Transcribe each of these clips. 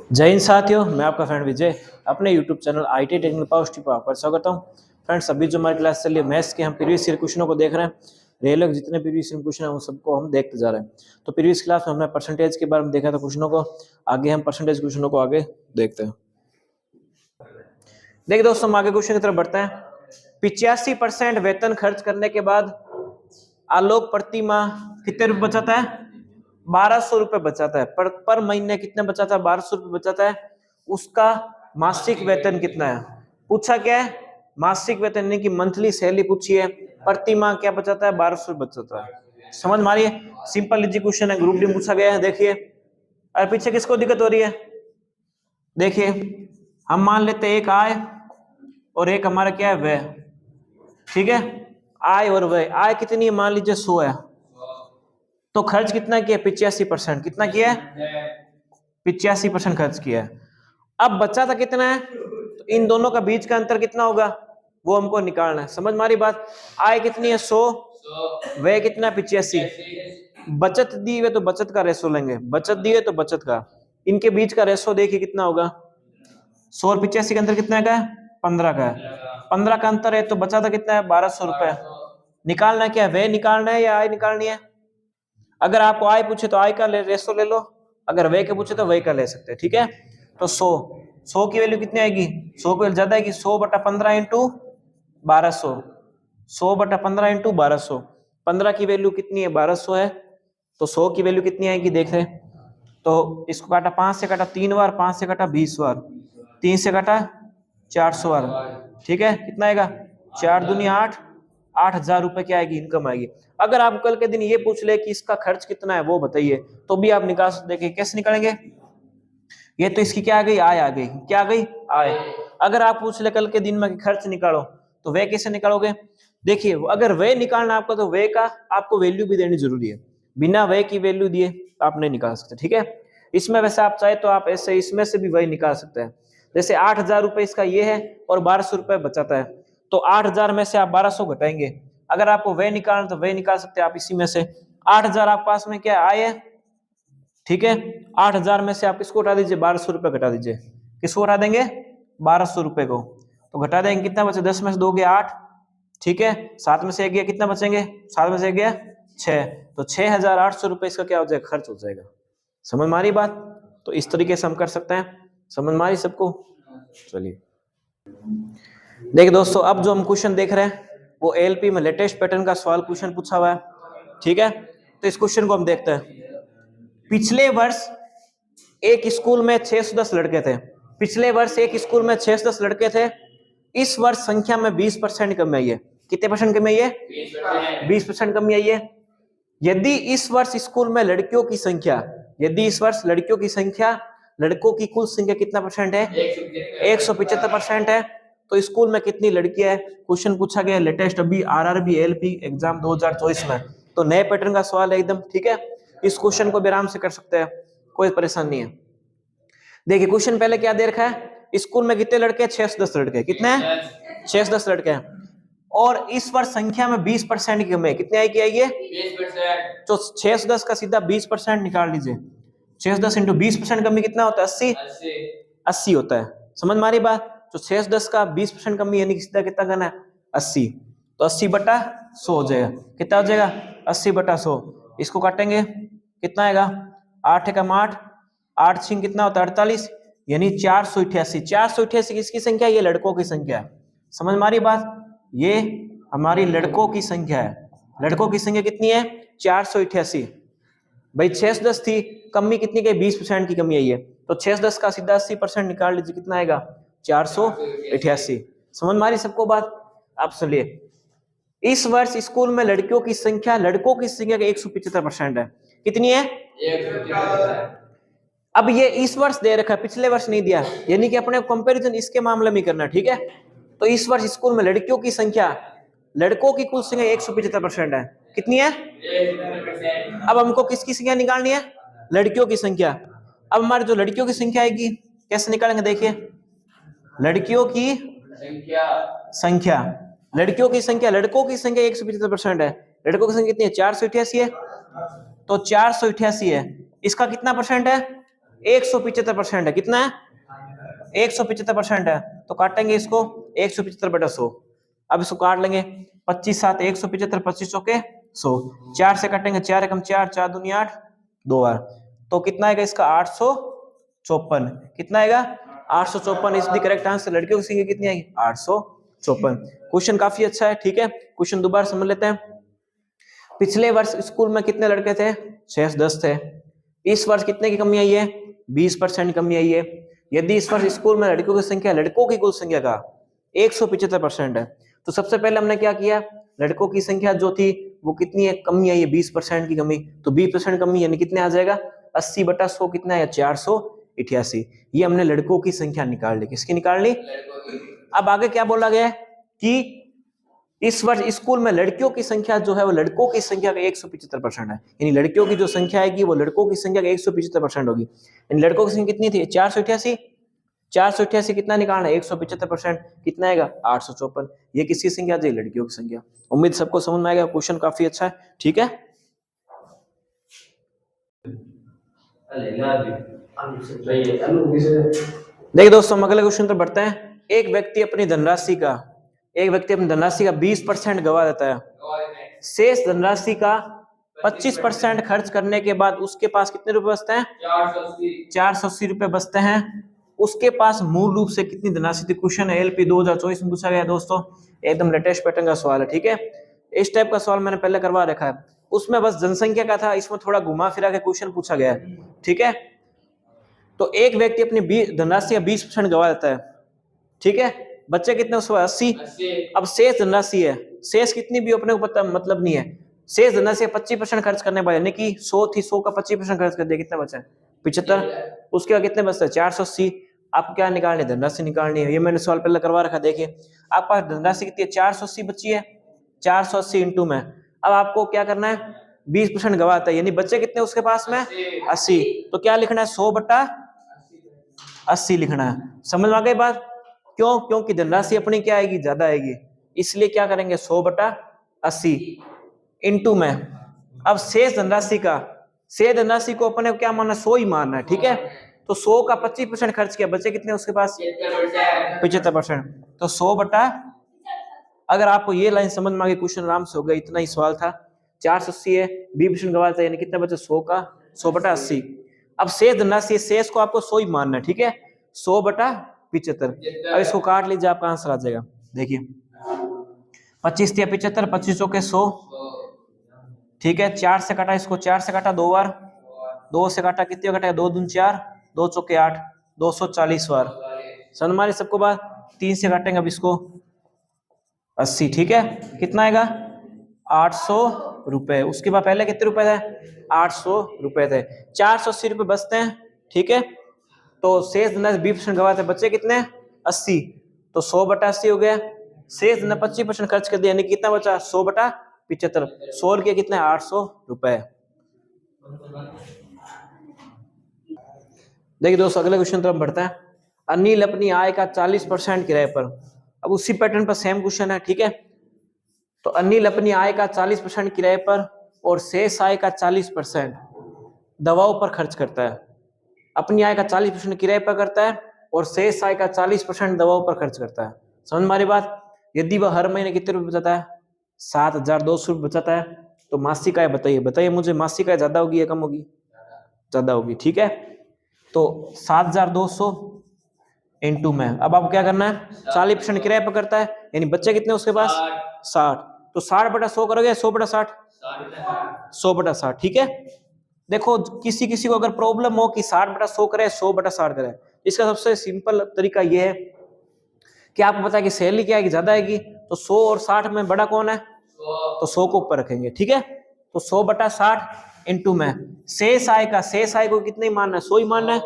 जय हिंद साथियों, मैं आपका फ्रेंड विजय अपने YouTube channel IT technical power tip पर आपका स्वागत हूं। फ्रेंड्स, अभी जो हमारी क्लास चल रही है मैथ्स के, हम प्रीवियस ईयर क्वेश्चनों को देख रहे हैं। रेलवे के जितने प्रीवियस ईयर क्वेश्चन हैं उन सबको हम देखते जा रहे हैं। तो प्रीवियस क्लास में हमने परसेंटेज के बारे में देखा था क्वेश्चनों को। आगे हम परसेंटेज क्वेश्चनों को आगे देखते हैं। देखिए दोस्तों, हम आगे क्वेश्चन की तरफ बढ़ते हैं। 85% वेतन खर्च करने के बाद आलोक प्रति माह कितने रुपए बचाता है? 1200 रुपए बचाता है। पर महीने कितने बचाता है? 1200 रुपए बचाता है। उसका मासिक वेतन कितना है? पूछा क्या है? मासिक वेतन यानी कि मंथली सैलरी पूछी है। प्रति माह क्या बचाता है? 1200 बचाता है। समझ मारिए, सिंपल इजी क्वेश्चन है, ग्रुप डी पूछा गया है। देखिए, और पीछे किसको दिक्कत हो रही है? देखिए, हम मान लेते हैं एक आय और एक हमारा क्या है? व्यय। ठीक है, आय और व्यय। आय कितनी है? मान लीजिए 100 है। तो खर्च कितना किया? 85%। कितना किया है? 85% खर्च किया है। अब बचा था कितना है? तो इन दोनों का बीच का अंतर कितना होगा वो हमको निकालना है। समझ मारी बात? आय कितनी है? 100। व्यय कितना? 85। बचत दी हुई तो बचत का रेशो लेंगे। बचत दी है तो बचत का, इनके बीच का रेशो देखिए कितना होगा। 100 और 85 का अंतर कितना का है? 15 का है। 15 का अंतर है तो बचा था कितना है? 1200 रुपए। निकालना है क्या? व्यय निकालना है या आय निकालनी है? अगर आपको आय पूछे तो आय का रेशो ले लो, अगर व्यय के पूछे तो व्यय का ले सकते हैं। ठीक है, तो 100 की वैल्यू कितनी आएगी? 100 की वैल्यू ज्यादा आएगी। 100/15 इंटू 1200। 100/15 इंटू 1200। 15 की वैल्यू कितनी है? 1200 है। तो 100 की वैल्यू कितनी आएगी? देख रहे, तो इसको काटा 5 से, काटा 3 बार, 5 से काटा 20 बार, 3 से काटा 400 बार। ठीक है, कितना आएगा? 4 दूनी 8, 8000 रुपए की आएगी, इनकम आएगी। अगर आप कल के दिन ये पूछ ले कि इसका खर्च कितना है वो बताइए, तो भी आप निकाल सकते हैं। कैसे निकालेंगे? ये तो इसकी क्या आ गई? आय आ गई। क्या आ गई? आय। अगर आप पूछ ले कल के दिन में खर्च निकालो, तो वे कैसे निकालोगे? देखिए, अगर वे निकालना आपको तो वे का आपको वैल्यू भी देनी जरूरी है। बिना वे की वैल्यू दिए आप नहीं निकाल सकते। ठीक है, इसमें वैसे आप चाहे तो आप ऐसे इसमें से भी वही निकाल सकते हैं। जैसे 8000 रुपए इसका ये है और 1200 रुपए बचाता है, तो 8000 में से आप 1200 घटाएंगे। अगर आपको वे निकालना तो वे निकाल सकते हैं आप इसी में से। 8000 आप पास में क्या आय है? ठीक है, 8000 में से आप किसको हटा दीजिए? 1200 रुपए घटा दीजिए। किसको हटा देंगे? 1200 रुपए को। तो घटा देंगे, कितना बचे? 10 में से 2 गया 8। ठीक है, 7 में से 1 गया, कितना बचेंगे? 7 में से 1 गया 6। तो 6800 रुपए इसका क्या हो जाएगा? खर्च हो जाएगा। समझ मारी बात? तो इस तरीके से हम कर सकते हैं। समझ मारी सबको? चलिए देखिए दोस्तों, अब जो हम क्वेश्चन देख रहे हैं वो एलपी में लेटेस्ट पैटर्न का सवाल क्वेश्चन पूछा हुआ है। ठीक है, तो इस क्वेश्चन को हम देखते हैं। पिछले वर्ष एक स्कूल में 610 लड़के थे। पिछले वर्ष एक स्कूल में 610 लड़के थे। इस वर्ष संख्या में 20% कमी आई है। कितने परसेंट कमी आई है? 20% कमी आई है। यदि इस वर्ष स्कूल में लड़कियों की संख्या, यदि इस वर्ष लड़कियों की संख्या लड़कों की कुल संख्या कितना परसेंट है? 175% है। तो स्कूल में कितनी लड़कियां है? क्वेश्चन पूछा गया लेटेस्ट अभी आरआरबी एलपी एग्जाम 2024 में। तो नए पैटर्न का सवाल है एकदम। ठीक है, इस क्वेश्चन को भी आराम से कर सकते हैं, कोई परेशानी नहीं है। देखिए, क्वेश्चन पहले क्या दे रखा है? स्कूल में कितने लड़के हैं? 610 लड़के। कितने हैं? 610 लड़के हैं। और इस वर्ष संख्या में 20% की कमी है। कितने आई की आई है? 20%। तो 610 का सीधा 20% निकाल लीजिए। 610 इंटू 20% कमी कितना होता है? 80 होता है। समझ मारी बात? तो 610 का 20% कमी यानी सीधा कितना करना है? 80। तो 80/100 हो जाएगा। कितना हो जाएगा? 80/100। इसको काटेंगे, कितना आएगा? 8 एकम 8, 8 छिंग कितना होता है? 48, यानी 488। 488 किसकी संख्या? ये लड़कों की संख्या है। समझ मारी बात? ये हमारी लड़कों की संख्या है। लड़कों की संख्या कितनी है? 488। भाई 610 थी, कमी कितनी गई? 20% की कमी आई है। तो 610 का सीधा 80% निकाल लीजिए, कितना आएगा? 488। समझ मारी सबको बात? आप सुनिए, इस वर्ष स्कूल में लड़कियों की संख्या का 175% है। कितनी है? अब ये इस वर्ष दे रखा है, पिछले वर्ष नहीं दिया, यानी कि अपने कंपैरिजन इसके मामले में करना। ठीक है, तो इस वर्ष स्कूल में लड़कियों की संख्या, लड़कों की कुल संख्या 175% है। कितनी है? अब हमको किसकी संख्या निकालनी है? लड़कियों की संख्या। अब हमारी जो लड़कियों की संख्या आएगी कैसे निकालेंगे? देखिए, लड़कियों की संख्या, लड़कियों की संख्या, लड़कों की संख्या 175% है। लड़कों की संख्या कितनी है? 488 है। तो 488 है, इसका कितना परसेंट है? 175% है। कितना है? 175% है। तो काटेंगे इसको 175/100। अब इसको काट लेंगे 25 7 175, 25 चौके 100, 4 से काटेंगे, 4 एकम 4, 4 दूनी 8, 2 बार। तो कितना आएगा इसका? 854। कितना आएगा? 854 इज द करेक्ट आंसर। लड़कियों की संख्या कितनी आएगी? 854। क्वेश्चन काफी अच्छा है, ठीक है। क्वेश्चन दोबारा समझ लेते हैं। पिछले वर्ष स्कूल में कितने लड़के थे? 610 थे। इस वर्ष कितने की कमी आई है? 20% कमी आई है। यदि इस वर्ष स्कूल में लड़कियों की संख्या लड़कों की कुल संख्या का 175% है, तो सबसे पहले हमने क्या किया? लड़कों की संख्या जो थी वो कितनी है? कमी आई है 20% की कमी। तो 20% कमी यानी कितने आ जाएगा? 80/100 कितना है? 488। ये हमने लड़कों की संख्या निकाल ली। किसकी निकाल ली? अब आगे क्या बोला गया है कि इस वर्ष स्कूल में लड़कियों की संख्या जो है वो लड़कों की संख्या का 175% है। यानी लड़कियों की जो संख्या आएगी वो लड़कों की संख्या का 175% होगी। यानी लड़कों की संख्या कितनी थी? 488। 488 कितना निकालना है? 175%। कितना आएगा? 854। ये किसकी संख्या थी? लड़कियों की संख्या। उम्मीद सबको समझ में आएगा। क्वेश्चन काफी अच्छा है, ठीक है। देखिए दोस्तों, हम अगले क्वेश्चन पर बढ़ते हैं। एक व्यक्ति अपनी धनराशि का 20% गवा देता है। शेष धनराशि का 25% खर्च करने के बाद उसके पास कितने रुपए बचते हैं? 480 रुपए बचते हैं। उसके पास मूल रूप से कितनी धनराशि थी? क्वेश्चन है LP 2024 में पूछा गया दोस्तों। एकदम लेटेस्ट पैटर्न का सवाल है, ठीक है। इस टाइप का सवाल मैंने पहले करवा रखा है। उसमें बस जनसंख्या का था, इसमें थोड़ा घुमा फिरा के क्वेश्चन पूछा गया है, ठीक है। तो एक व्यक्ति अपनी धनराशि का 20% गवा देता है, ठीक है। बच्चे कितने? उसके 80। अब शेष धनराशि है, शेष कितनी भी अपने को पता मतलब नहीं है। शेष धनराशि 25% खर्च करने पर, यानी कि 100 थी, 100 का 25% खर्च कर दिया, कितना बचा है? 75। उसके बाद कितने बचते हैं? 480। आपको क्या निकालनी है? धनराशि निकालनी है। ये मैंने सवाल पहले करवा रखा, देखिए। आपके पास धनराशि कितनी है? 480 बची है। 480 इंटू में अब आपको क्या करना है? 20% गवाता है, यानी बच्चे कितने उसके पास में? 80। तो क्या लिखना है? 100/80 लिखना है। समझ में आ गई बात? क्यों? क्योंकि धनराशि अपनी क्या आएगी? ज्यादा आएगी, इसलिए क्या करेंगे? 100/80 इंटू में। अब शेष धनराशि को अपने क्या मानना? 100 ही मानना है, ठीक है। तो 100 का 25% खर्च किया, बचे कितने उसके पास? 75%। तो 100 अगर आपको ये लाइन समझ में आ गई, क्वेश्चन आराम से हो गया। इतना ही सवाल था। 480 है, 20% गवाता है, यानी कितना बचे? 100 का 100/80। अब शेष धनराशि, शेष को आपको 100 ही मानना है, ठीक है। 100/75। अब इसको काट लीजिए, आपका आंसर आ जाएगा। देखिए 25 या 75, 25 चौके 100, ठीक है। 4 से काटा, इसको 4 से काटा 2 बार, 2 से काटा, कितने कटा? 2 दूनी 4, 2 चौके 8, 240 बार। समझ मारी सबको बात? 3 से काटेंगे अब इसको 80, ठीक है। कितना आएगा? 800 रुपए। उसके बाद पहले कितने रुपए थे? 800 रुपए थे। 480 रुपए बचते हैं, ठीक है। तो शेष धन 20% गवाते, बच्चे कितने? 80। तो 100/80 हो गया। शेष धन 25% खर्च कर दिया, यानी कितना बचा? 100/75। 100 के कितने? 800 रुपए। देखिए दोस्तों, अगले क्वेश्चन तरफ बढ़ता है। अनिल अपनी आय का 40% किराए पर। अब उसी पैटर्न पर सेम क्वेश्चन है, ठीक है। तो अनिल अपनी आय का 40% किराए पर और शेष आय का 40% दवाओं पर खर्च करता है। अपनी आय का 40% किराए पर करता है और शेष आय का 40% दवाओं पर खर्च करता है। समझ मारी बात? यदि वह हर महीने कितने रुपए बचाता है? 7,200 रुपये बचाता है। तो मासिक आय बताइए मुझे, मासिक आय ज्यादा होगी या कम होगी? ज्यादा होगी, ठीक है। तो 7,200 इंटू में, अब आपको क्या करना है? 40% किराए पर करता है, यानी बच्चे कितने उसके पास? 60। तो 60/100 करोगे? 100/60, 100/60, ठीक है। देखो किसी को अगर प्रॉब्लम हो कि 60/100 करे, 100/60 करे, इसका सबसे सिंपल तरीका यह है कि आपको पता है कि सैलरी क्या आएगी? ज्यादा आएगी। तो 100 और 60 में बड़ा कौन है? तो 100 को ऊपर रखेंगे, ठीक है। तो 100/60 इंटू में शेष आय को कितने मानना है? 100 ही मानना है।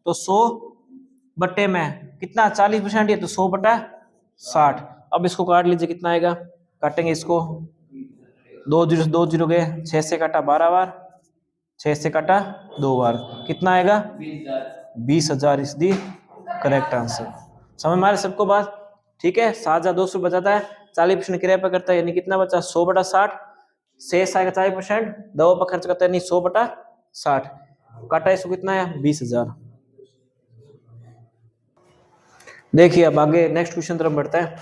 तो 100 बटे में कितना? 40% है, तो 100/60। अब इसको काट लीजिए, कितना आएगा? काटेंगे इसको, 2 0 गए, 6 से काटा 12 बार, 6 से काटा 2 बार, कितना आएगा? 20,000 इज दी करेक्ट आंसर। समझ में आ रही सबको बात? ठीक है। 7,200 बचाता है, 40% किराए पर करता है, यानी कितना बचा? 100/60। शेष आएगा 40% दवा पर खर्च करता है, यानी 100/60। काटा इसको, कितना है? 20,000। देखिए अब आगे नेक्स्ट क्वेश्चन तरफ बढ़ता है।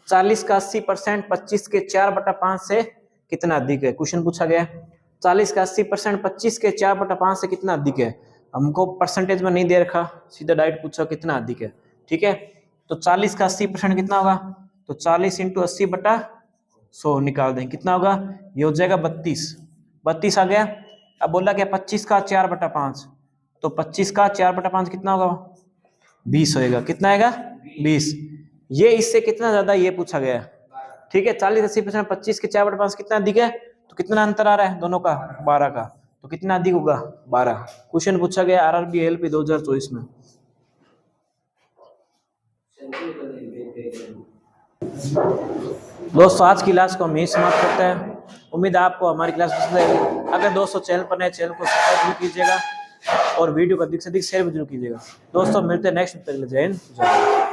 40 का 80% 25 के 4/5 से कितना अधिक है। क्वेश्चन पूछा गया है 40 का 80% 25 के 4/5 से कितना अधिक है। हमको परसेंटेज में नहीं दे रखा, सीधा डायरेक्ट पूछा कितना अधिक है। ठीक है, तो 40 का 80% कितना होगा, तो 40 × 80/100 निकाल दें, कितना होगा, ये हो जाएगा 32 आ गया। अब बोला क्या 25 का 4/5, तो 25 का 4/5 कितना होगा, 20 होएगा। कितना आएगा, 20। ये इससे कितना ज्यादा ये पूछा गया है। ठीक है, 40-80% 25 के 4/5 कितना अधिक है, तो कितना अंतर आ रहा है दोनों का, 12 का, तो कितना अधिक होगा, 12। क्वेश्चन पूछा गया आरआरबी एलपी 2024 में। दोस्तों आज की क्लास को हम यही समाप्त करते हैं। उम्मीद है आपको हमारी क्लास पसंद आएगी। अगर दोस्तों चैनल पर नए, चैनल को सब्सक्राइब जरूर कीजिएगा और वीडियो को अधिक से अधिक शेयर भी जरूर कीजिएगा। दोस्तों मिलते हैं नेक्स्ट वीडियो में। जय हिंद, जय भारत।